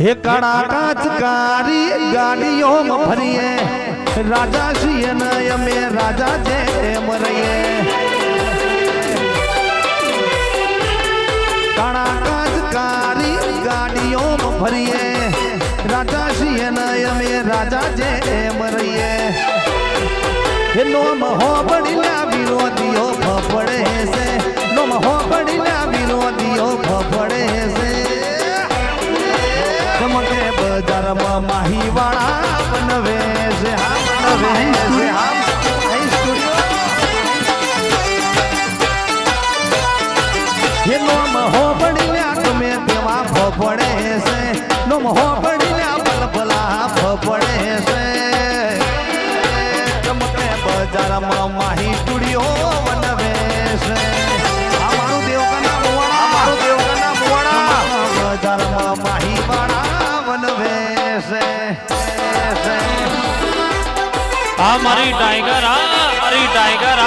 हे काड़ा काचकारी गाड़ियों में भरिए राजा श्री नय में राजा जय मरिए काड़ा काचकारी गाड़ियों में भरिए राजा श्री नय में राजा जय मरिए हे नोम हो बड़िया विरोधियों फपड़े से नोम हो बड़िया विरोधियों फपड़े से चमके बजार में माही वाला बनवे से ये नोम हो बड़िया तुम्हें देवा फपड़े से नोम हो बड़िया बलबला फपड़े से चमके बजार में माही टुड़ियो बनवे से हमारू देव का नाम वाला हमारू देव का नाम वाला बजार में माही वाला हमारी टाइगर